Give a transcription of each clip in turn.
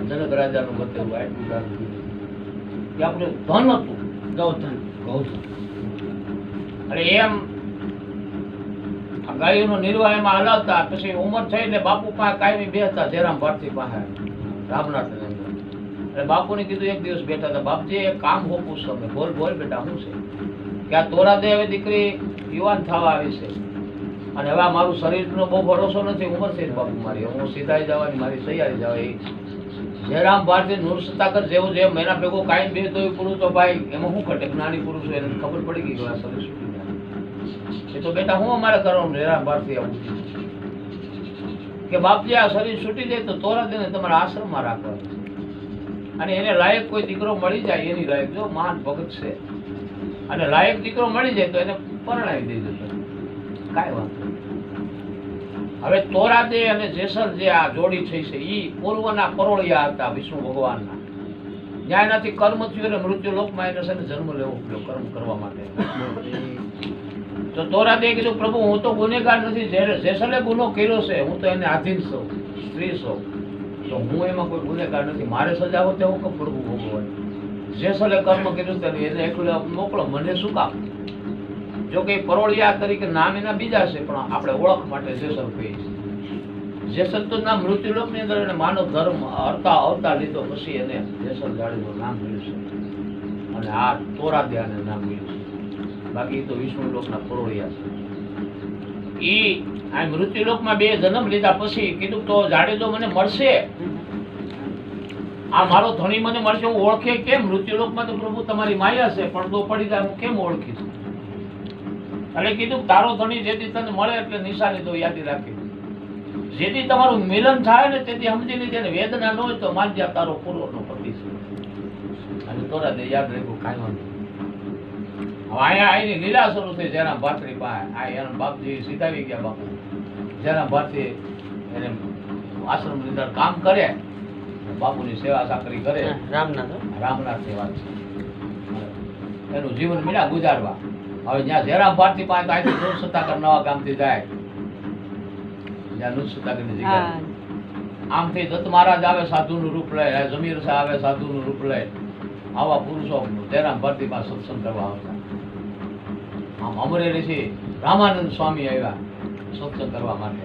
જનક રાજાનું બતેલું આટલું દાન દીધું કે આપણે ધન હતું ગૌધન અને એમ ગાયોનો નિર્વાહ એમાં હલાવતા. પછી ઉંમર થઈ એટલે બાપુ પાસે કાયમી બેસતા જયરામ ભારતી પાસે રામનાથ ની અંદર. એટલે બાપુને કીધું એક દિવસ બેઠા હતા, બાપજી એક કામ હોપું છું તમે. બોલ બોલ બેટા શું છે? કે આ તોરા દે હવે દીકરી યુવાન થવા આવી છે અને હવે મારું શરીરનો બહુ ભરોસો નથી, ઉંમર છે બાપુ મારી, હું સીધાઈ જવાની મારી તૈયારી જવા. એ જયરામ ભારતી નૂરસતાકર જેવું જેમ એના ભેગો કાયમ બે તો પુરુષ તો ભાઈ એમાં શું ઘટે? જ્ઞાની પુરુષ હોય એને ખબર પડી ગઈ કે આ શરીર છૂટી જાય. એ તો બેટા હું અમારે કરવાનું? જયરામ ભારતી આવું કે બાપજી આ શરીર છૂટી જાય તો તોરા દે તમારા આશ્રમમાં રાખવાનું અને એને લાયક કોઈ દીકરો મળી જાય એની લાયક, જો મહાન ભગત છે અને લાયક દીકરો મળી જાય તો એને પરણાવી દેજો, કાંઈ વાંધો. હવે તોરાદે અને જેસલ જે આ જોડી થઈ છે એ પૂર્વના પરોળિયા હતા વિષ્ણુ ભગવાનના. જ્યાં એનાથી કર્મ થયું એટલે મૃત્યુ લોકમાં એને છે ને જન્મ લેવો પડ્યો કર્મ કરવા માટે. તો તોરાદે કીધું પ્રભુ હું તો ગુનેગાર નથી, જેસલે ગુનો કર્યો છે હું તો એને આધીન છું, સ્ત્રી છું, તો હું એમાં કોઈ ગુનેગાર નથી, મારે સજા હોતે હું કમ પડવું ભોગવવાનું. જેસલે કર્મ કર્યું છે એને એકલો મોકલો, મને શું કામ? જો કે પરોળિયા તરીકે નામ એના બીજા છે પણ આપણે ઓળખ માટે જેસલ કહીએ છીએ. જેસલ તો નામ મૃત્યુલોક ની અંદર એને માનવ ધર્મ અવતાર લીધો પછી એને જેસલ જાળીનું નામ મળ્યું છે અને આ તોરાદિયાને નામ મળ્યું છે. બાકી તો વિષ્ણુ લોકના પરોળિયા છે. ઈ આ મૃત્યુલોકમાં બે જન્મ લીધા પછી કીધું તો જાડેજો મને મળશે, આ મારો ધણી મને મળશે, હું ઓળખે કેમ? મૃત્યુલોકમાં તો પ્રભુ તમારી માયા છે, પડદો પડી જાય, હું કેમ ઓળખીશ? એટલે કીધું તારો ધણી જેથી તને મળે એટલે નિશાની તો યાદી રાખી, જેથી તમારું મિલન થાય ને તેથી સમજી લીધે ને વેદના ન હોય તો માનજે તારો પૂર્વનો પતિ છે. અને તોરા દે યાદ રાખ્યું, કાંઈ વાંધો. હવે અહીંયા આની લીલા શરૂ થઈ જયરામ ભારતી પાસે. આ એના બાપજી સીધાવી ગયા બાપુ. જયરામ ભારતી એને આશ્રમ ની અંદર કામ કરે, બાપુની સેવા સાકરી કરે, રામનાથ સેવા છે એનું જીવન મીડા ગુજારવા. હવે જ્યાં જયરામ ભારતી પાસે અહીંથી નૂરસતાકર નવા ગામથી જાય, જ્યાં નૂરસતાકરની જગ્યા આમથી દત્ત મહારાજ આવે સાધુનું રૂપ લે, જમીર શાહ આવે સાધુનું રૂપ લે, આવા પુરુષો જયરામ ભારતી પાસે સત્સંગ કરવા આવતા. આમ અમરેલીથી રામાનંદ સ્વામી આવ્યા સત્સંગ કરવા માટે.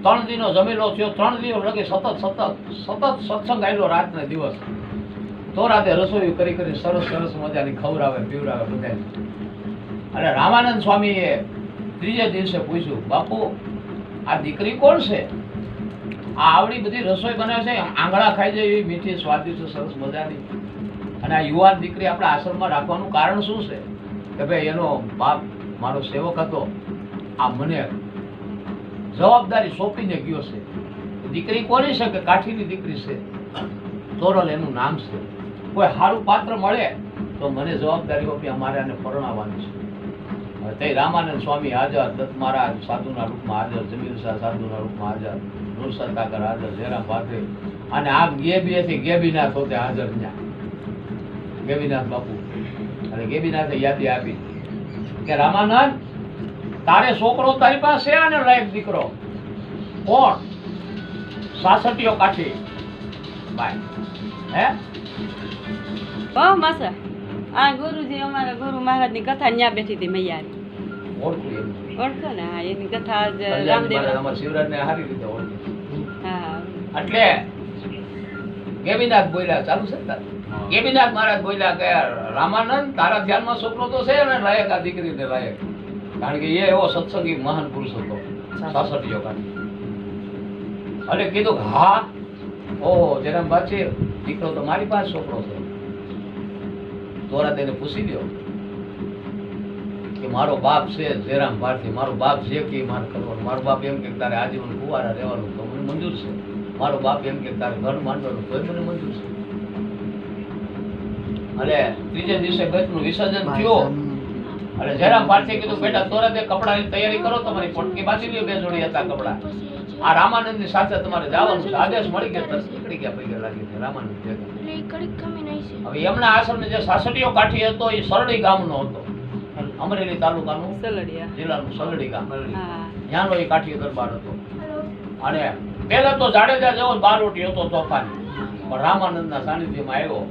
3 દિનો જમેલો થયો, 3 દિવસ લગી સતત સત્સંગ આવેલો રાત ને દિવસ. તો રાતે રસોઈ કરી સરસ મજાની ખવડાવે પીવડાવે બધાને. અને રામાનંદ સ્વામીએ ત્રીજે દિવસે પૂછ્યું, બાપુ આ દીકરી કોણ છે? આ આવડી બધી રસોઈ બનાવે છે, આંગળા ખાઈ જાય એવી મીઠી સ્વાદિષ્ટ સરસ મજાની, અને આ યુવાન દીકરી આપણા આશ્રમમાં રાખવાનું કારણ શું છે? કે ભાઈ એનો બાપ મારો સેવક હતો, આ મને જવાબદારી સોંપીને ગયો છે. દીકરી કોની છે? કે કાઠીની દીકરી છે, તોરલ એનું નામ છે. કોઈ સારું પાત્ર મળે તો મને જવાબદારી આપી, અમારે આને પરણાવવાની છે. તે રામાનંદ સ્વામી હાજર, દત્ત મહારાજ સાધુના રૂપમાં હાજર, જમીર શાહ સાધુના રૂપમાં હાજર, નૂરસતાકર હાજર, જયરામ ભારતી અને આમ ગેબીએથી ગેબીનાથ હોતે હાજર. ત્યાં ગેબીનાથ બાપુ અને ગેબીનાથે યાદી આપી કે રામાનંદ તારે છોકરો તારી પાસે આને લાયક દીકરો કોણ? સાસટીઓ કાઠી ભાઈ હે માસા આ ગુરુજી અમારા ગુરુ મહારાજ ની કથા ન્યા બેઠી હતી મૈયારી. ઓળખો ને? હા, એની કથા રામદેવ શિવરાજ ને હારી રીતે ઓળખી. હા, એટલે ગેબીનાથ બોલ્યા, ચાલુ છે ગેબીનાથ મહારાજ બોલ્યા કે રામાનંદ તારા ધ્યાનમાં છોકરો તો છે ને લાયક, આ દીકરીને લાયક, કારણ કે એ એવો સત્સંગી મહાન પુરુષ હતો સાસટીઓ કાઠી. એટલે કીધું હા, ઓહો જયરામ ભારતી દીકરો તો મારી પાસે છોકરો છે. તોરા તેને પૂછી દો કે મારો બાપ છે જયરામ ભારતી, મારો બાપ જે કે મારે કરવાનું. મારો બાપ એમ કે તારે આજીવન કુંવારા રહેવાનું તો મને મંજૂર છે. મારો બાપ એમ કે તારે ઘર માંડવાનું તો મને મંજૂર છે. એટલે ત્રીજે દિવસે ગજનું વિસર્જન થયું. એટલે જયરામ ભારતીએ કીધું બેટા તોરા તે કપડાની તૈયારી કરો, તમારી પોટકી બાંધી લ્યો, 2 જોડી હતા કપડા. આ રામાનંદ ની સાથે તમારે જવાનું છે. આદેશ મળી ગયા, તરત નીકળી ગયા, પૈકી લાગી ગયા રામાનંદ. હવે એમના આશ્રમ જે સાસટીઓ કાઠી હતો એ સરડી ગામનો હતો, અમરેલી તાલુકાનું જિલ્લાનું સરડી ગામ, ત્યાંનો એ કાઠીઓ દરબાર હતો. અને પહેલા તો જાડેજા જેવો બારોટી હતો તોફાની, પણ રામાનંદના સાનિધ્યમાં આવ્યો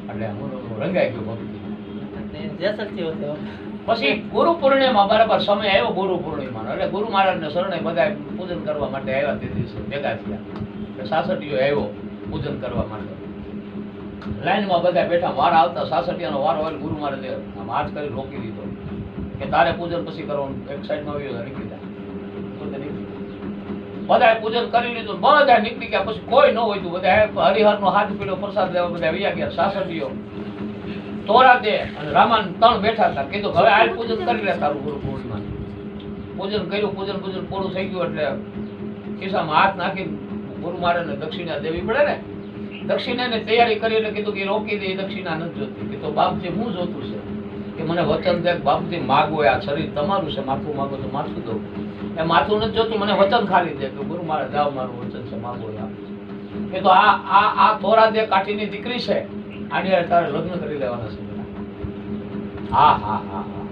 એટલે હું રંગાઈ ગયો ભક્તિ. પછી ગુરુ પૂર્ણિમા બરાબર સમય આવ્યો ગુરુ પૂર્ણિમાનો, એટલે ગુરુ મહારાજને શરણે બધા પૂજન કરવા માટે આવ્યા. તે દિવસે ભેગા થયા, સાસટીયો આવ્યો પૂજન કરવા માટે. લાઈનમાં બધા બેઠા, વારા આવતા સાસટીયાનો વારો હોય, ગુરુ મહારાજે આમ હાથ કરી રોકી દીધો કે તારે પૂજન પછી કરવાનું, એક સાઈડમાં આવ્યો નીકળી જાય. બધા પૂજન કરી લીધું, બધા નીકળી ગયા. પછી કોઈ ન હોય તો બધા હરિહરનો હાથ પીળો પ્રસાદ લેવા બધા વૈયા ગયા. સાસટીયો તોરા દે અને રામાન ત્રણ બેઠા હતા. કીધું હવે આ પૂજન કરી લે તારું ગુરુ પૂર્ણિમા. પૂજન કર્યું, પૂજન પૂરું થઈ ગયું એટલે ખિસ્સામાં હાથ નાખી ગુરુ મહારાજને દક્ષિણા દેવી પડે ને, દક્ષિણાની તૈયારી કરી એટલે કીધું કે રોકી દે, દક્ષિણા નથી જોતી. કીધું બાપજી હું જોતું છે કે મને વચન દે બાપજી, માગો આ શરીર તમારું છે, માથું માગો તો માથું દઉં. એ માથું નથી જોતું, મને વચન ખાલી દે કે ગુરુ મહારાજ જાઓ મારું વચન છે, માગો આ. એ તો આ તોરા દે કાઠીની દીકરી છે, આની હારે તારે લગ્ન કરી લેવાના છે. હા હા હા હા,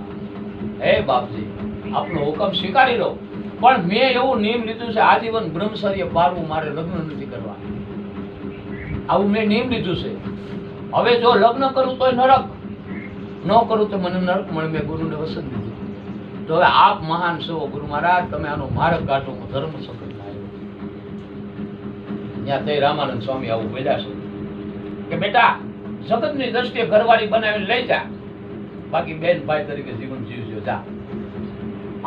હે બાપજી આપનો હુકમ સ્વીકારી લો, પણ મેં એવું નિયમ લીધું છે આજીવન બ્રહ્મચર્ય પાળવું, મારે લગ્ન નથી કરવા. આવું મેં નિયમ લીધું છે. હવે જો લગ્ન કરું તો નરક, ન કરું તો મને નરક મળે. મેં ગુરુને વસન દીધું. તો હવે આપ મહાન છો ગુરુ મહારાજ, તમે આનો માર્ગ કાઢો. હું ધર્મ સંકટમાં આવ્યો. ત્યાં તે રામાનંદ સ્વામી આવું બોલ્યા છે કે બેટા જગતની દ્રષ્ટિએ ઘરવાળી બનાવીને લઈ જા, બાકી બેન ભાઈ તરીકે જીવન જીવજો જા.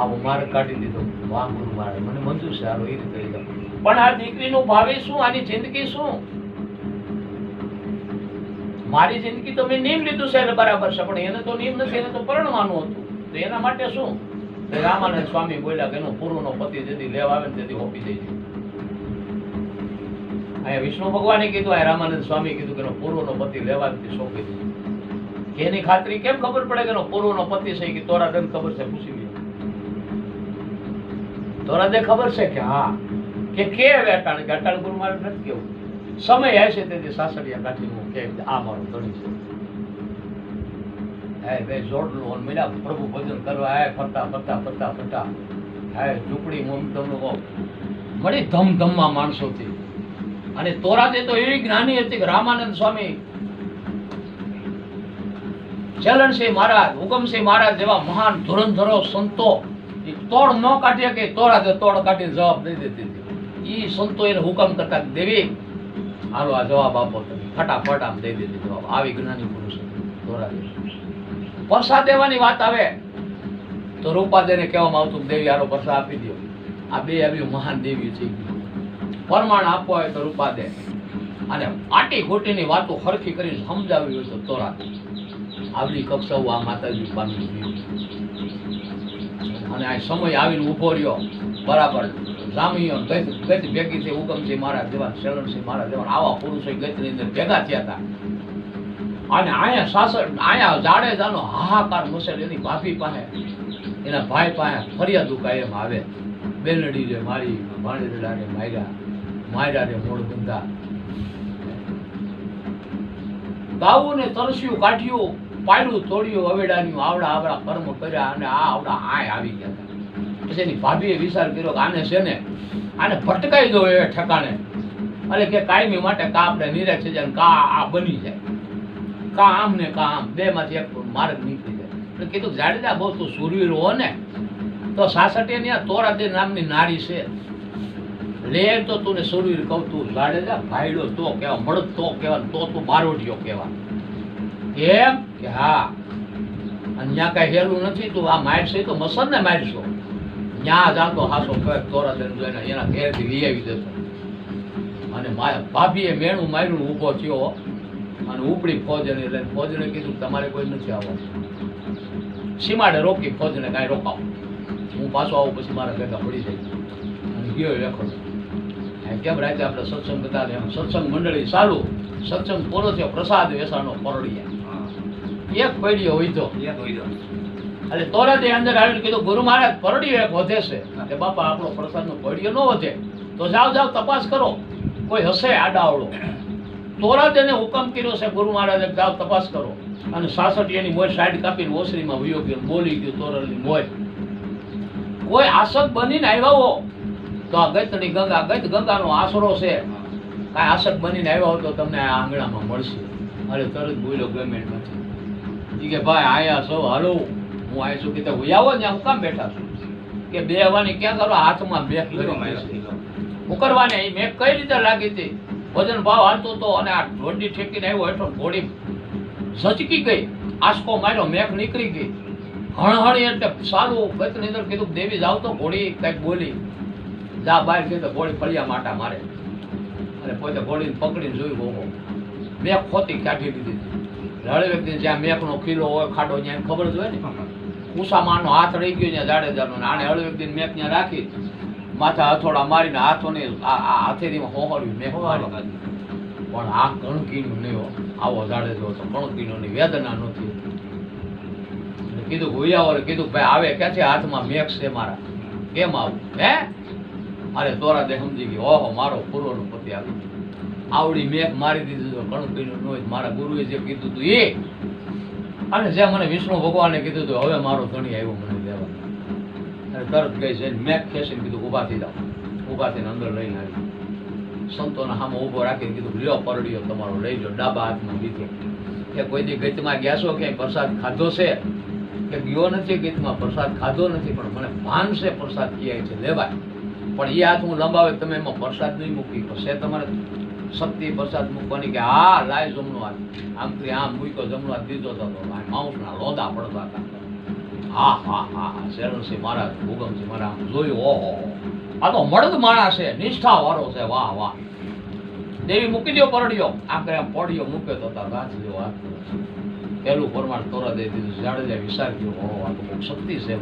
આવો માર્ગ કાઢી દીધો. વાહ ગુરુ મહારાજ, મને મંજૂર છે, હાલો એ રીતે લઈ જાઓ. પણ આ દીકરીનું ભાવિ શું, આની જિંદગી શું? મારી જિંદગી તો મેં નિયમ લીધું છે એટલે બરાબર છે, પણ એને તો નિયમ નથી, એને તો પરણવાનું હતું. તો એના માટે શું? રામાનંદ સ્વામી બોલ્યા કે એનો પૂર્વનો પતિ જેથી લેવા આવે ને તેથી હોપી દેજે. અહીંયા વિષ્ણુ ભગવાને કીધું, આ રામાનંદ સ્વામી કીધું કે એનો પૂર્વનો પતિ લેવા સોંપી દેજે. કે એની ખાતરી કેમ ખબર પડે કે એનો પૂર્વનો પતિ છે? કે તોરા દન ખબર છે? પૂછી લે. તોરા દે ખબર છે કે હા કે વેટાણ કે અટાણ ગુરુ મારે નથી કેવું. સમય હશે તેથી સાસડિયા કાઠી હું કે આ મારો ધણી છે. હે બે જોડલું અને મીરા પ્રભુ ભજન કરવા હે ફરતા ફરતા ફરતા ફરતા હે ઝૂંપડી તમને મળી ધમધમમાં માણસોથી. અને તોરાદે તો એવી જ્ઞાની હતી કે રામાનંદ સ્વામી, ચલણસિંહ મહારાજ, હુકમસિંહ મહારાજ જેવા મહાન ધુરંધરો સંતો તોડ ન કાઢીએ કે તોરાદે તોડ કાઢીને જવાબ દઈ દેતી હતી. એ સંતો એને હુકમ કરતા દેવી હાલો આ જવાબ આપો, તમે ફટાફટ આમ દઈ દેતી જવાબ. આવી જ્ઞાની પુરુષ તોરાદે. પરસાદ દેવાની વાત આવે તો રૂપાદેને કહેવામાં આવતું દેવી હાલો પરસાદ આપી દો. આ બે આવી મહાન દેવી છે. પરમાણ આપવો હોય તો રૂપાદે, અને આટી ખોટીની વાતો હરખી કરીને સમજાવી હોય તો તોરાદે. આવડી કક્ષાઓ આ માતાજી પામી ગયું. અને આ સમય આવીને ઉભો રહ્યો બરાબર. જામીઓ ગત ભેગી છે, હુકમસિંહ મહારાજ જેવા, ચલણસિંહ મહારાજ જેવા આવા પુરુષો ગતની અંદર ભેગા થયા હતા. અને અહીંયા જાડેજાનો હાહાકાર મચેલ. એની ભાભી પાસે, એના ભાઈ પાસે ફરિયાદ કાયમ આવે. બેનડી રે મારી, ભાણેજડાને માર્યા રે મોડ બંધા. ગાવું ને તરસ્યું કાઢ્યું, પાયલું તોડ્યું, અવેડાની આવડા કર્મ કર્યા અને આ આવડા આય આવી ગયા હતા. પછી એની ભાભીએ વિચાર કર્યો કે આને છે ને આને ભટકાઈ દો એ ઠેકાણે, એટલે કે કાયમી માટે કા આપણે નિરાશ થઈ જાય, કા આ બની જાય, કા આમ ને કા આમ, બે માંથી એક માર્ગ નીકળી જાય. એટલે કીધું જાડેજા બહુ તું સુરવીર હો ને તો સાસટીયાની આ તોરાદે નામની નારી છે, લે તો તું ને સુરવીર કહું. તું જાડેજા ભાઈડો તો કહેવા, મળદ તો કહેવા, તો તું બારોટિયો કહેવા. એમ કે હા, અને ત્યાં કઈ હેલું નથી, તું આ મારશે તો મસર ને મારશો. ત્યાં જાતો હાસો કહે તોરાદે જોઈને એના ઘેરથી લઈ આવી દેતો. અને ભાભીએ મેણું માર્યું, ઊભો થયો અને ઉપડી ફોજને લઈને ફોજને કીધું તમારે કોઈ નથી આવવાનું. સીમાડે રોકી ફોજને કાંઈ રોકાવો, હું પાછો આવું પછી મારા ભેગા પડી જાય. અને ગયો લેખો કેમ રાતે આપણે સત્સંગ હતા, એમ સત્સંગ મંડળી ચાલુ, સત્સંગ પૂરો થયો, પ્રસાદ વેસાણો પરડિયા એક પૈડીઓ હોય તો. એટલે તોરાદે અંદર આવીને કીધું ગુરુ મહારાજ પરડિયો એક વધે છે. કે બાપા આપણો પ્રસાદનો પૈડીઓ ન વધે તો જાઓ તપાસ કરો, કોઈ હશે આડાવડો. તોરાદેને હુકમ કર્યો છે ગુરુ મહારાજે, જાઓ તપાસ કરો. અને સાસટીયાની મોય સાઈડ કાપીને ઓસરીમાં વયો ગયો, બોલી ગયો તોરલની મોય. કોઈ આસક બનીને આવ્યા હો તો આ ગતની ગંગા, ગત ગંગાનો આશરો છે, કાંઈ આશક બનીને આવ્યા હો તો તમને આ આંગણામાં મળશે. અરે તરત બોલ્યો ગવર્મેન્ટમાંથી કે ભાઈ આયા સૌ હાલો, હું આયા છું. કે હું આવો ને હું કામ બેઠા છું? કે બે હવાની ક્યાં કરો, હાથમાં મેઘ હું કરવાની એ મેઘ કઈ રીતે લાગી હતી? વજન ભાવ હાલતો હતો અને આ ઢોંડી ઠેકીને આવ્યો હેઠળ ઘોડી ઝચકી ગઈ, આસકો માર્યો, મેઘ નીકળી ગઈ, હણહણી એટલે સારું. ગતની અંદર કીધું દેવી જાવ તો ઘોડી કંઈક બોલી, જા બહાર ગઈ તો ઘોડી ફળિયા માટા મારે. અને પોતે ઘોડીને પકડીને જોયું, ઓહો મેઘ ખોતી કાઢી દીધી. રળે વ્યક્તિ જ્યાં મેઘનો કિલ્લો હોય, ખાડો ત્યાં ખબર જ હોય ને, ઉષામાનો હાથ રહી ગયો ત્યાં જાડેજાનો, આને હળવે વ્યક્તિને મેઘ ત્યાં રાખી માથા હથોડા મારીને હાથોને હાથેરીમાં હોહળ્યું, મેઘ મારી. પણ આ કણકીનું નહીં, આવો જાડેજો હતો, કણકીનોની વેદના નથી. કીધું ભૂયાવાળે કીધું ભાઈ આવે ક્યાંથી? હાથમાં મેઘ છે મારા, કેમ આવું? હે અરે તોરા દે સમજી ગયો, ઓહો મારો પૂર્વનો પતિ આવી આવડી મેઘ મારી દીધું તો કણકીનું નો. મારા ગુરુએ જે કીધું હતું એ, અને જે મને વિષ્ણુ ભગવાને કીધું હતું, હવે મારો ધણી આવ્યો મને લેવા. અને તરત ગઈ છે મેઘ ખેંચીને કીધું ઊભા થઈ જાઓ. ઊભા થઈને અંદર લઈને આવી, સંતોના સામે ઊભો રાખીને કીધું લ્યો પરડિયો તમારો લઈ લો. ડાબા હાથમાં લીધો. કે કોઈ દી ગીતમાં ગયા છો, ક્યાંય પ્રસાદ ખાધો છે? કે ગયો નથી ગીતમાં, પ્રસાદ ખાધો નથી, પણ મને ભાન છે પ્રસાદ ક્યાંય છે લેવાય. પણ એ હાથ હું લંબાવે તમે એમાં પ્રસાદ નહીં મૂકી છે તમારે શક્તિ પ્રસાદ મૂકવાની. કે હા લાય જમણો હાથ, આમ કરી આમ મૂક્યો, જમણો હાથ દીધો હતો, માઉસના લોદા પડતા હતા. હા હા હા હા શરણસિંહ મહારાજ, ભૂગમસિંહ મહારાજ જોયું, ઓહો આ તો મળદ માણસ છે, નિષ્ઠા વાળો છે, વાહ વાહ. દેવી મૂકી દો પરડિયો, આમ કરે પડ્યો મૂક્યો તો ગાંઠ જેવો હાથ. પેલું પ્રમાણ તોરા દઈ દીધું. જાડેજા વિચાર કર્યો, ઓહો આ તો બહુ શક્તિ છે.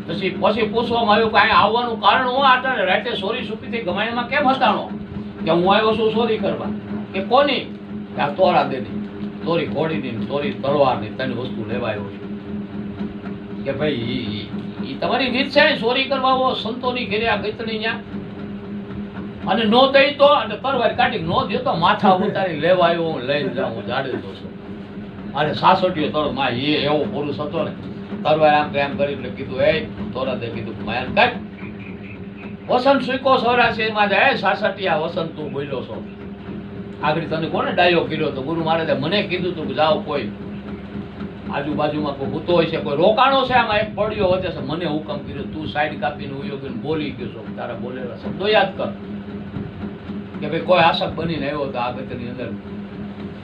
પછી પૂછવામાં આવ્યું કે અહીંયા આવવાનું કારણ હું આટલે રાતે સોરી સુપીથી ગમાણીમાં કેમ હતાણો? કે હું આવ્યો છું સોરી કરવા. કે કોની? કે આ તોરા દેની, તોરી ઘોડીની, તોરી તલવારની, ત્રણ વસ્તુ લેવા આવ્યો છું. કે ભાઈ ઈ તમારી રીત છે સોરી કરવા આવો સંતોની ઘેરે આ ગઈતણી ન્યા? અને નો દઈ તો અને તરવાર કાઢી નો દે તો માથા ઉતારી લેવા આવ્યો, હું લઈને જાઉં, જાડે તો છું. અરે સાસોટીયો તળ માં એ એવો પુરુષ હતો ને, તરવાર આમ કેમ કરી એટલે કીધું એ તોરા દે, કીધું માયન કાઢ વસંત સુઈકો સૌરાશી માં જાય. સાસટિયા વસંત તું બોલ્યો છો, આગળ તને કોને ડાયો કર્યો તો? ગુરુ મહારાજે મને કીધું તું કે જાઓ કોઈ આજુબાજુમાં કોઈ ભૂતો હોય છે, કોઈ રોકાણો છે, આમાં એક પડ્યો વચ્ચે છે, મને હુકમ કર્યો તું સાઈડ કાપીને ઉયો ગયો બોલી ગયો છો. તારા બોલેલા શબ્દો યાદ કર કે ભાઈ કોઈ આશક બનીને આવ્યો તો આ ગતની અંદર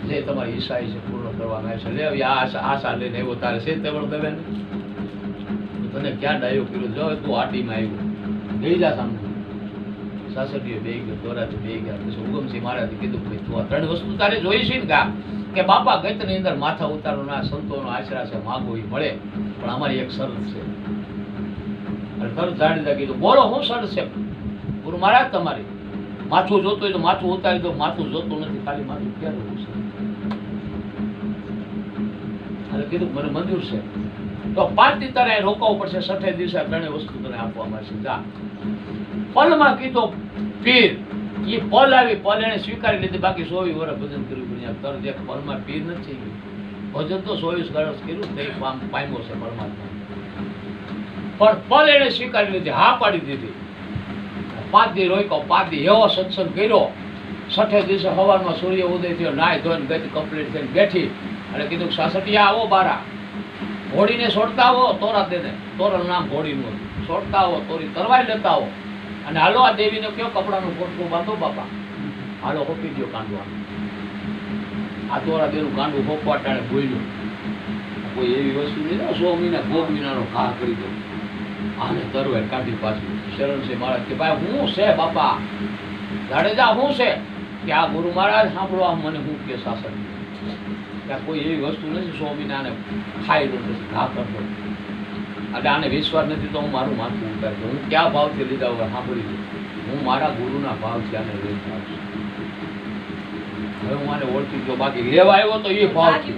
જે તમારી ઈચ્છા છે પૂર્ણ કરવાના છે, લે આ આશા લઈને આવ્યો તારે છે તેવડ દવે ને તને ક્યાં ડાયો કર્યો? જો તું આટીમાં આવ્યો ગઈ જા સામે. સાસટીએ બે ગયો, દોરાથી બે ગયા. પછી ઉગમસિંહ મહારાજે કીધું ભાઈ તું આ ત્રણ વસ્તુ તારે જોઈ છે ને કે બાપા ગતની અંદર માથા ઉતારો ના સંતોનો આશરા છે, માગો એ મળે, પણ અમારી એક શરત છે. અને તરત જાડેજા કીધું બોલો શું શરત છે? ગુરુ મહારાજ તમારી માથું જોતું હોય તો માથું ઉતારી દો, માથું જોતું નથી, ખાલી માથું ક્યાં જોવું છે? અને કીધું મને મંજૂર છે. તો 5 દી તારે રોકાવું પડશે, 6 દિવસે ત્રણેય વસ્તુ તને આપવામાં આવશે. જા પલમાં કીધો પીર, એ પલ આવી, પલ એને સ્વીકારી લીધી. બાકી 24 વર્ષ ભજન કર્યું પડ્યા. તર જે પલમાં પીર નથી ભજન તો 24 વર્ષ કર્યું, તે પામ્યો છે પરમાત્મા. પણ પલ એને સ્વીકારી લીધી, હા પાડી દીધી. 5 દી રોક્યો, 5 દી એવો સત્સંગ કર્યો. 6 દિવસે સવારમાં સૂર્ય ઉદય થયો, નાય ધોઈને ગતિ કમ્પ્લીટ થઈને બેઠી અને કીધું સાસટિયા આવો બારા, ઘોડીને છોડતા આવો, તોરા દેને, તોરાનું નામ ઘોડીનું, છોડતા આવો, તોરી તરવાઈ લેતા આવો. અને હાલો આ દેવીને કયો કપડાનું પોટલું બાંધો બાપા, હાલો હોપી ગયો કાંડવા. આ તોરા દેનું કાંડું હોપવા ટાણે બોલ્યું. કોઈ એવી વસ્તુ નહીં, 100 મહિના ભોગ વિનાનો ઘા કરી દો. આને તરવાઈ કાઢી પાછું. શરણસિંહ મહારાજ કે ભાઈ હું છે બાપા? જાડેજા શું છે? કે આ ગુરુ મહારાજ સાંભળો, આ મને હું કે શાસન ત્યાં કોઈ એવી વસ્તુ નથી 100 મહિનાને ખાઈ લો નથી, ઘા કરતો. એટલે આને વિશ્વાસ નથી તો હું મારું માથું ઉતારી દઉં. હું ક્યાં ભાવથી લીધા હોય સાંભળી દઉં. હું મારા ગુરુના ભાવથી આને લઈ જાઉં છું. હવે હું આને ઓળખી ગયો. બાકી લેવા આવ્યો તો એ ભાવથી,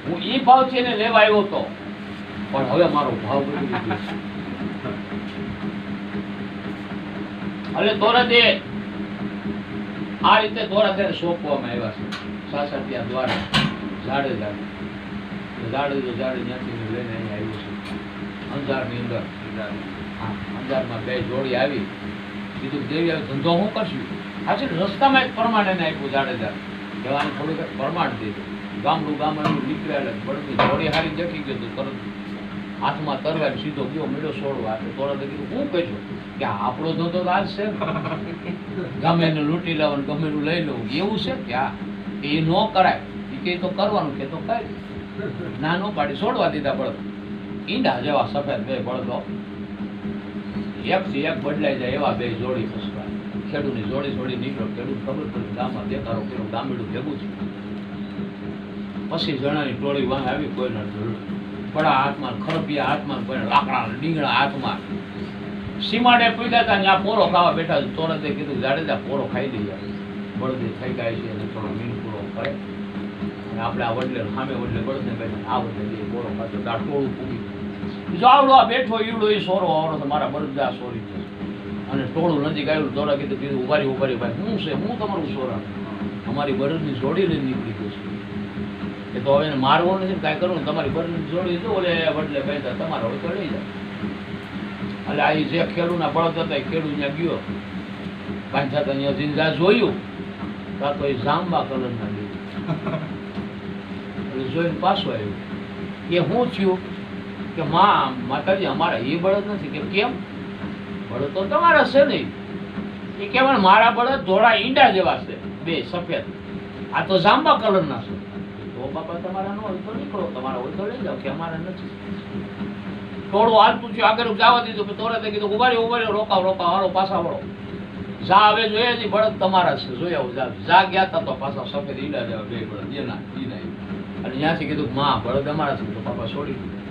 હું એ ભાવથી એને લેવા આવ્યો તો, પણ હવે મારો ભાવ બદલી ગયો છે. એટલે તોરાદે આ રીતે તોરાદે સોંપવામાં આવ્યા છે સાસટિયા દ્વારા. જાડેજા ત્યાંથી લઈને અહીં આવ્યું છે અંજારની અંદર. અંજારમાં બે જોડી આવી, કીધું દેવી આવે ધંધો શું કરશું? સાચી રસ્તામાં એક પ્રમાણ એને આપ્યું જાડેજા, જવાનું થોડુંક પ્રમાણ દીધું. ગામડું નીકળ્યા એટલે બળદની જોડી હારી દેખી ગયું હતું, તરત હાથમાં તરવાર સીધો ગયો મેળો છોડવા. તોરતે કીધું શું કહેશું કે આપણો ધંધો તો આજ છે, ગમે એને લૂંટી લેવાનું, ગમે એનું લઈ લેવું, એવું છે કે એ ન કરાય. એ કે તો કરવાનું કે તો કઈ ના ન પાડી છોડવા દીધા બળદ. ઈંડા જેવા સફેદ બે બળદો, એકથી એક બદલાઈ જાય એવા બે જોડી ફસવા. ખેડૂની જોડી નીકળો, ખેડૂત ખબર પડી ગામમાં દેખાડો કર્યો, ગામડું ભેગું છે. પછી જણાની ટોળી વાંહે આવી, કોઈના પડા હાથમાં, ખરપિયા હાથમાં, કોઈને લાકડા ડીંગણા હાથમાં. સીમાડે પીધા હતા ત્યાં પોરો ખાવા બેઠા. તોરતે કીધું જાડેજા પોરો ખાઈ લઈએ, બળદે થઈ જાય છે અને થોડો મીન પૂરો કરે. અને આપણે આ વડલે સામે વડલે બળદને બેઠા આ વડલે પોરો ખાતો તાર ટોળું પૂગી. બીજો આવડો આ બેઠો ઈવડો એ સોરો આવડો તો મારા બળદા સોરી છે. અને ટોળું નજીક આવ્યું. તોરા કીધું ઉભારી ભાઈ શું છે, હું તમારું સોરા? અમારી બળદની જોડી લઈને નીકળી ગયું છે. એ તો હવે એને મારવો નથી, કાંઈ કરવું, તમારી બળદની જોડી જો ઓલે વડલે બેઠા, તમારે હોય તો લઈ જાય. એટલે આ જે ખેડૂના બળદ હતા એ ખેડૂત ત્યાં ગયો, કાંઈ થતા અહીંયા જિંદા જોયું કાં તો એ જાંબા કલરના લીધું. એટલે જોઈને પાછો આવ્યો. એ શું થયું કે માતાજી અમારા એ બળદ નથી. કે કેમ? બળદ તો તમારા છે નહીં. એ કેમ? મારા બળદ ધોળા ઈંડા જેવા છે, બે સફેદ, આ તો જાંબા કલરના છે. તો બાપા તમારા ન હોય તો નીકળો, તમારા હોય તો લઈ જાઓ, કે અમારા નથી. થોડું હાલતું થયું, આગળ જવા દીધું. તોરતે કીધું ઉભારી રોકાવ હાલો પાછા વળો. જા હવે જોઈએ છે બળદ તમારા છે, જોઈ આવું. જા ગયા તા તો પાછા સફેદ ઈંડા જેવા બે બળદ એના. અને ત્યાંથી કીધું માં બળદ અમારા છે, તો પાપા છોડી દીધું.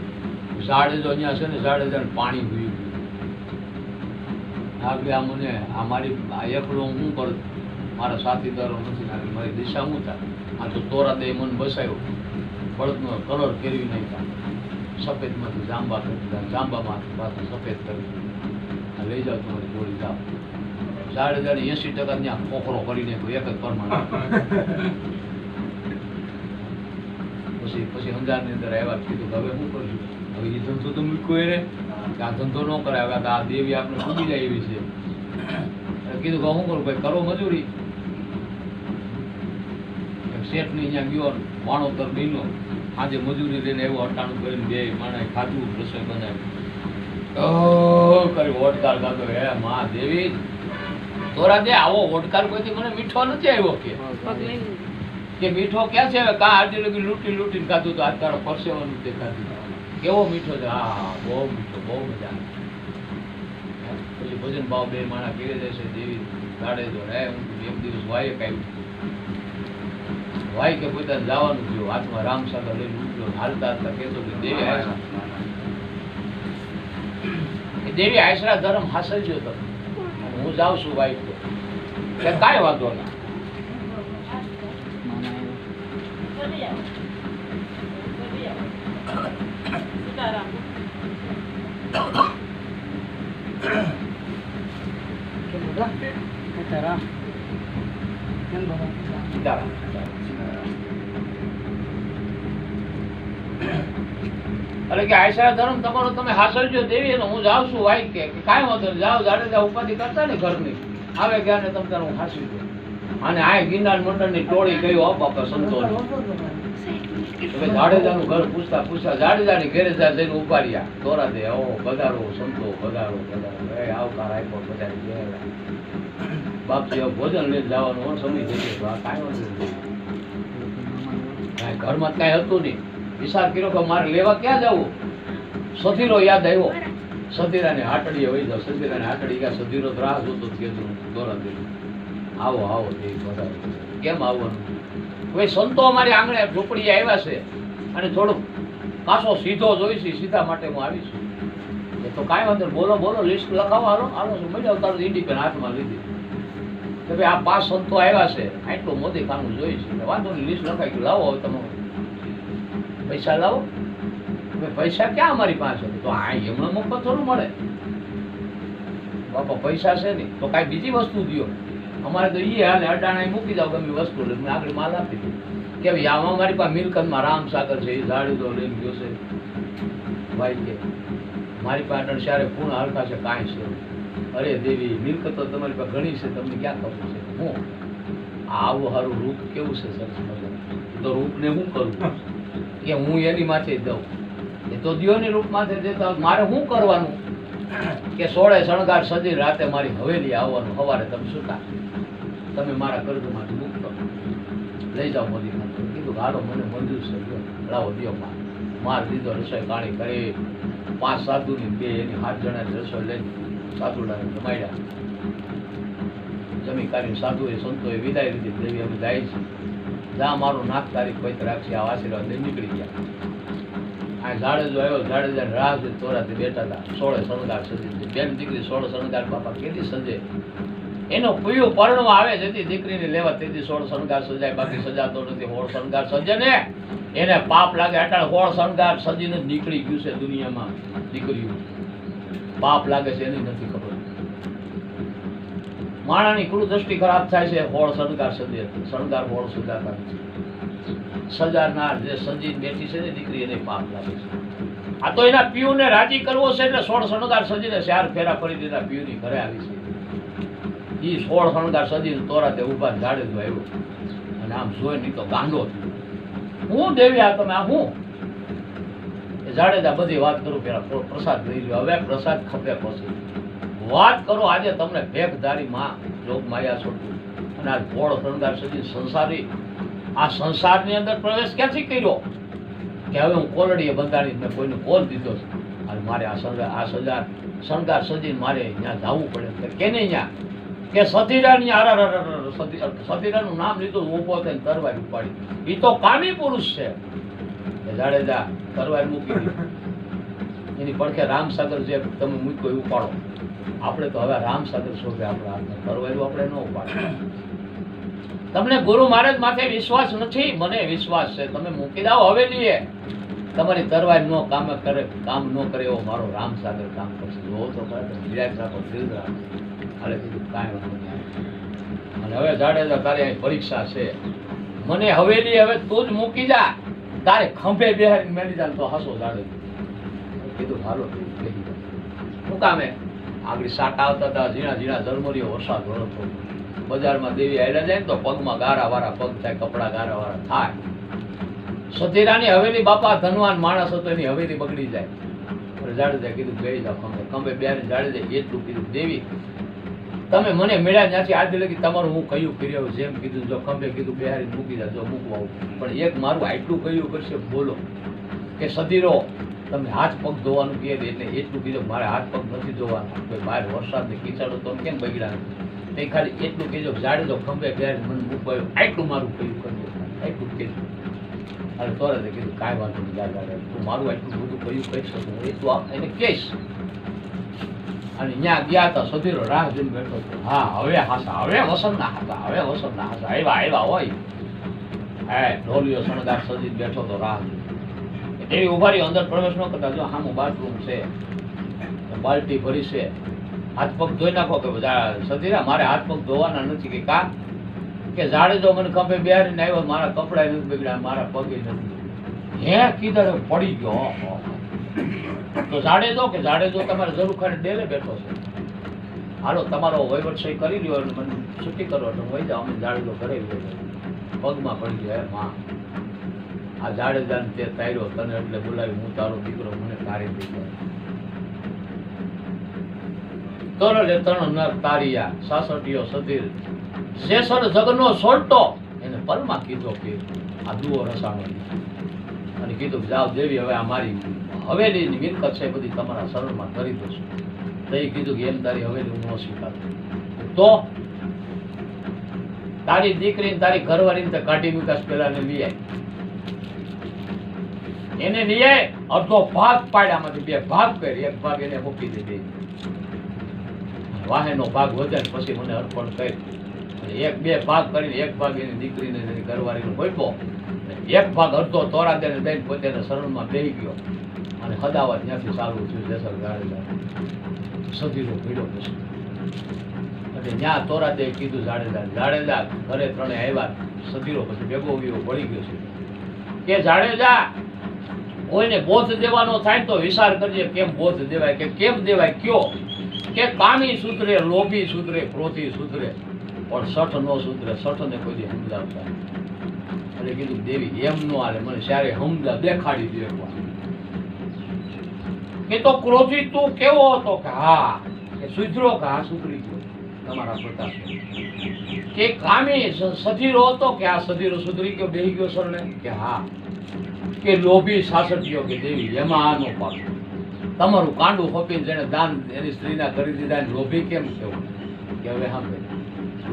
જાડેજો અહીંયા છે ને, જાડેજાને પાણી પીવી આગળ આ મને આ મારી એકલો હું કર, મારા સાથીદારો નથી, મારી દિશા હું થાય. આ તો તોરા દે મને બસાયો, બળદનો કલર ફેરવી નાખ્યા, સફેદમાંથી જાંબા કરી દીધા, જાંબામાંથી પાછું સફેદ કરી લઈ જાઓ તમારી જોડી જાઓ. જાડેજાને 80% ત્યાં ખોખરો કરી નાખ્યો, એક જ પરમાણ. પછી અંજારની અંદર આવ્યા, કીધું હવે શું કરશું? હવે એ ધંધો તો મૂક્યો એને, આ ધંધો ન કરે. હવે આ દેવી આપણે ડૂબી જાય એવી છે. કીધું કે શું કરું ભાઈ, કરો મજૂરી. શેઠની અહીંયા ગયો, વાણોતર બીનો, આજે મજૂરી લઈને એવું અટાણું કરીને બે માણસ ખાધું, રસોઈ બનાવી કરી ઓડકાર ખાધો. હે માં દેવી તોરા દે આવો ઓડકાર કોઈથી મને મીઠો નથી આવ્યો. કે મીઠો ક્યાં છે? કાં આજે લગી લૂંટીને ખાધું તો આજ તારો પરસેવાનું તે ખાધું. કેવો મીઠો છે? હા બહુ મીઠો, બહુ મજા આવે. પછી ભજન ભાવ બે માણા ઘેરે જશે. દેવી જાડેજો હે હું એક દિવસ વાયે કાઢ્યું, વાય કે પોતાને જવાનું થયું, હાથમાં રામસાગર લઈને ઉઠ્યો, હાલતા કહેતો કે દેવી આશરા ધર્મ હાંસલ છે તો હું જાઉં છું વાઈફ તો કાંઈ વાંધો ના. એટલે કે આશરા ધર્મ તમારો તમે હાંસલ છો દેવી, અને હું જાઉં છું વાઈફ કે કાંઈ વાંધો નહીં, જાઓ જાડેજા ઉપાધિ કરતા ને ઘરની આવે ગયા ને તમે તારું હાંસી દો. અને આ ગિરનાર મંડળની ટોળી ગયો બાપા સંતો જાડેજાનું ઘર પૂછતા જાડેજાની ઘેરે જઈને ઉભા રહ્યા. તોરા દે ઓ બધારો સંતો બધારો આવકાર આપ્યો, બધા બાપજી ભોજન લઈને જવાનું સમય થઈ ગયો. કાંઈ ઘરમાં કાંઈ હતું નહીં. વિચાર કર્યો કે મારે લેવા ક્યાં જવું? સધીરો યાદ આવ્યો. સધીરાની હાટડીએ વહી જાવ. સધીરાની હાટડી ગયા. સધીરો રાહ જોતો તોરા દે આવો આવો કેમ આવવાનું? હવે સંતો અમારી આંગણે ઝૂંપડી આવ્યા છે અને થોડુંક પાછો સીધો જોઈશે, સીધા માટે હું આવીશું. તો કાંઈ વાંધો બોલો લિસ્ટ લખાવો. હાલો છું મજા આવતા ઇન્ડિપેન્ડ હાથમાં લીધી કે ભાઈ આ 5 સંતો આવ્યા છે, આટલું મોદી ખાનું જોઈશે. વાંધો નહીં, લિસ્ટ લખાઈ ગયું. લાવો હવે તમે પૈસા લાવો. પૈસા ક્યાં અમારી પાસે? તો આ એમણે મફત થોડું મળે બાપા, પૈસા છે નહીં તો કાંઈ બીજી વસ્તુ દો. અમારે તો એ હાલે અડાણા મૂકી જાવ ગમે વસ્તુ લઈને આગળ માલ આપી દઉં. કે ભાઈ આમાં અમારી પાસે મિલકતમાં રામસાગર છે, એ ઝાડુ તો લઈને ગયો છે ભાઈ કે મારી પાસે અડશારે પૂર્ણ હલકા છે કાંઈ છે. અરે દેવી, મિલકત તો તમારી પાસે ઘણી છે, તમને ક્યાં ખબર છે? હું આવું સારું રૂપ કેવું છે સરસ મજાનું, તો રૂપને હું કરું કે હું એની માથે જ દઉં? એ તો દિયોની રૂપ માથે દેતા હોય. મારે શું કરવાનું કે 16 શણગાર સજી રાતે મારી હવેલી આવવાનું, સવારે તમે છૂટા, તમે મારા કર્જમાંથી મુક્ત લઈ જાઓ મોદી. કીધું હાલો, મને મંજૂર છે, લાવો દિયો. માર દીધો, રસોઈ પાણી કરી, 5 સાધુની 2 એની 7 જણાની રસોઈ લઈને સાધુડાને જમાડ્યા. જમી કાઢીને સાધુએ સંતોએ વિદાય લીધી. દેવી અમે જાય છે, જા મારું નાક તારીખ પૈત રાખશે, આ આશીર્વાદ લઈને નીકળી ગયા. આ જાડેજો આવ્યો, જાડેજાને રાહ જોઈ તોરાથી બેઠા હતા. 16 શણગાર સજી, બેન દીકરી 16 શણગાર બાપા કેદી સજે? એનો પુયું પરણવા આવે જેથી દીકરીને લેવા તેથી 16 શણગાર સજાય, બાકી સજાતો નથી. 16 શણગાર સજે ને એને પાપ લાગે. અટાણે 16 શણગાર સજીને નીકળી ગયું છે દુનિયામાં. દીકરીઓ પાપ લાગે છે એની નથી ખબર. માણાની કુળ દ્રષ્ટિ ખરાબ થાય છે. 16 શણગાર સજે, શણગાર 16 સજાતા નથી. સજાનાર જે સજીને બેઠી છે ને દીકરી, એને પાપ લાગે છે. આ તો એના પિયુને રાજી કરવો છે એટલે 16 શણગાર સજીને 4 ફેરા ફરી દીધા. પિયુની ઘરે આવી છે. ઈ 16 શણગાર સજીને તોરાતે ઉભા જાડેજો આવ્યો અને આમ જોઈ નહીં તો ગાંડો થયો. હું દેવી, આ તમે આ હું? જાડેજા બધી વાત કરું, પેલા પ્રસાદ લઈ લ્યો, હવે પ્રસાદ ખપે પછી વાત કરો. આજે તમને ભેખધારી માં જોગ માયા છોડતું અને આ 16 શણગાર સજી સંસારી, આ સંસારની અંદર પ્રવેશ ક્યાંથી કર્યો કે હવે હું કોરડીએ બંધાણી મેં કોઈને કોલ દીધો છે અને મારે આ શણગાર સજીને મારે ત્યાં જવું પડે. કેને ત્યાં? કે સતીરાની સતીરાનું નામ લીધું, ઊભો થઈને તરવાર ઉપાડી. એ તો કામી પુરુષ છે. જાડેજા તરવાર મૂકી દીધી. એની પડખે રામસાગર જે તમે મૂક્યો એ ઉપાડો. આપણે તો હવે રામસાગર શોધે આપણા હાથમાં, તરવારું આપણે ન ઉપાડે. તમને ગુરુ મહારાજ માથે વિશ્વાસ નથી, મને વિશ્વાસ છે. તમે મૂકી દાઓ હવેલીએ, તમારી તરવાર નો કામ ન કરે એવો મારો રામસાગર કામ કરશે. જોવો તો વિરાજ રાખો, ધીરજ રાખો. હાલે કીધું કાંઈ વાંધો નહીં. અને હવે જાડેજા તારે અહીં પરીક્ષા છે, મને હવેલી હવે તું જ મૂકી જા, તારે ખંભે બેહારી મેલી જા તો હસો. જાડેજો કીધું હાલો બેસી જા. શું કામે? આગળ સાટ આવતા હતા, ઝીણા ઝીણા ઝરમરીઓ વરસાદ વરસતો. બજારમાં દેવી આવેલા જાય ને તો પગમાં ગારા વાળા પગ થાય, કપડા ગારા વાળા થાય. સતીરાની હવેલી બાપા ધનવાન માણસ હતો, એની હવેલી બગડી જાય. જાડેજા કીધું ગઈ જાઓ ખંભે. ખંભે બેહારી જાડેજા એટલું કીધું, દેવી તમે મને મળ્યા ત્યાંથી આજે લગી તમારું હું કયું કર્યું જેમ કીધું. જો ખંભે કીધું બેહારી મૂકી જા, જો મૂકવા આવું. પણ એક મારું આટલું કયું કરશે બોલો કે સતીરો તમે હાથ પગ ધોવાનું કહે એટલે એટલું કીધું. મારે હાથ પગ નથી ધોવાના, કોઈ બહાર વરસાદ ને કીચડો તો કેમ બગડ્યા નથી. એ ખાલી એટલું કીધું, જાડેજો ખંભે બેહારી મને મૂકવાયું, આટલું મારું કયું કરજો, આટલું કીધું. અરે તોરે કીધું કાંઈ વાંધો નહીં, જાડે તું મારું આટલું બધું કયું કહી શકું એટલું એને કહીશ. અને ત્યાં ગયા હતા, સધીરો રાહ જોઈને બેઠો હતો. હા હવે હાસા, હવે વસંતના હાસા, હવે વસંતના હાસા આવ્યા હોય. હે ઢોલિયો શણગાર સજી બેઠો તો રાહ એવી ઉભારી. અંદર પ્રવેશ ન કરતા, જો સામું બાથરૂમ છે, બાલ્ટી ભરી છે, હાથ પગ ધોઈ નાખો. કે સધીરા મારે હાથ પગ ધોવાના નથી. કે કા? કે જાડેજો મને ખંભે બેહારીને આવ્યો, મારા કપડા નથી બગડ્યા, મારા પગે નથી. હે કીધા પડી ગયો. તો જાડેજો કે જાડેજો તમારે જરૂર ખાને ડેલે બેઠો છે, હાલો તમારો વહીવટ સહી કરી લ્યો અને મને છૂટી કરો એટલે વહી જાઓ. અમે જાડેજો ઘરે પગમાં પડી ગયો. હે માં, આ જાડેજાને તે તાર્યો તને એટલે બોલાવી, હું તારો દીકરો, મને તારી દીકરો. તરલે તણ નર તારિયા, સાસટીયો સધીર, શેષર જગનો સોલટો, એને પલમાં કીધો કે આ દુઓ રસાણો. અને કીધું જાઓ દેવી, હવે આ મારી હવેલીની મિલકત છે બધી તમારા શરણમાં કરી દઉં છું. તો એ કીધું કે એમ તારી હવેલી હું ન સ્વીકારું. તો તારી દીકરીને તારી ઘરવાળીને તો કાઢી મૂકાશ પેલા ને લઈ આવી. એને લઈ આવી, અડધો ભાગ પાડ્યામાંથી 2 ભાગ કરી, એક ભાગ એને મૂકી દીધી. વાહેનો ભાગ વધે પછી મને અર્પણ કરી. અને 1-2 ભાગ કરીને એક ભાગ એની દીકરીને એની ઘરવાળીને ગોઠવો, એક ભાગ અડધો તોરા દઈને દઈને પોતાના શરણમાં બેસી ગયો. અને હદાવત ત્યાંથી ચાલુ થયું. જેસર જાડેજા સધીરો ભીડો પછી એટલે ત્યાં તોરા દે કીધું જાડેજા ઘરે 3 આવ્યા. સધીરો પછી ભેગો પડી ગયો છે કે જાડેજા કોઈને બોધ દેવાનો થાય ને તો વિચાર કરજે કેમ બોધ દેવાય કે કેમ દેવાય કયો કે કામી સુધરે, લોભી સુધરે, ક્રોધી સુધરે, પણ સઠ નો સુધરે. સઠ ને કોઈ દી સમજાવતા એટલે કીધું દેવી એમ નો હાલે, મને સારે સમજા દેખાડી દે એકવાર. કે તો ક્રોધી તું કેવો હતો કે હા, કે સુધરો કે હા સુધરી ગયો તમારા પ્રતાપ. કે કામી સધીરો હતો કે આ સધીરો સુધરી ગયો બેહી ગયો સરને કે હા. કે લોભી સાસટીયો કે દેવી એમાં આનો પાક. તમારું કાંડું ખોપીને જેને દાન એની સ્ત્રીના કરી દીધા ને લોભી કેમ કેવું કે હવે સાંભળે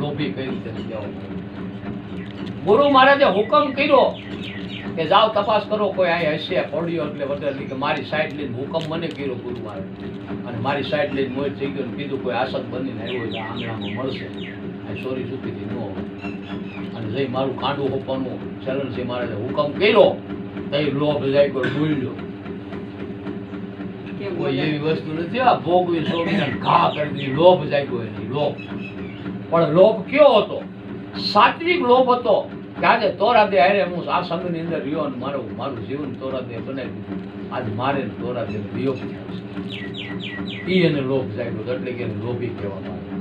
લોભી કઈ રીતે કહેવું. ગુરુ મહારાજે હુકમ કર્યો કે જાઓ તપાસ કરો કોઈ અહીં હશે પડ્યો એટલે વધારે કે મારી સાઈડ લઈને હુકમ મને કર્યો ગુરુ મહારાજ. અને મારી સાઈડ લઈને મોજ થઈ ગયો ને કીધું કોઈ આસક બનીને આવ્યો હોય આંગણામાં મળશે આ ચોરી ચૂકીથી ન હોય. અને જઈ મારું કાંડું હોપવાનું ચરણસિંહ મહારાજે હુકમ કર્યો તો એ લોભ જાય કોઈ ભૂલ્યો. કોઈ એવી વસ્તુ નથી આ ભોગવી સોગવીને ઘા કરી દીધી. લોભ જાગ્યો એની લોભ. પણ લોભ કયો હતો? સાત્વિક લોભ હતો કે આજે તોરા દે હારે હું આ સંઘની અંદર રહ્યો અને મારું જીવન તોરા દે બનાવી દીધું. આજ મારે તોરા દે વિયોગ થયો છે. એને લોભ જાગ્યો એટલે કે એને લોભી કહેવામાં આવે.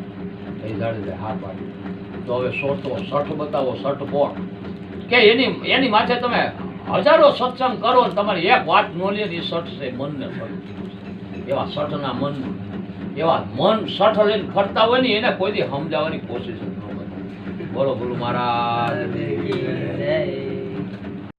એ જાડે હા પાડી. તો હવે સઠ બતાવો, સઠ પોટ કે એની માથે તમે હજારો સત્સંગ કરો ને તમારી એક વાત નો લે એ સઠ છે મનને સઠ. એવા સઠના મન, એવા મન સઠ લઈને ફરતા હોય ને એને કોઈ દી સમજાવવાની કોશિશ ન કરે. બોલો બોલો મહારાજ.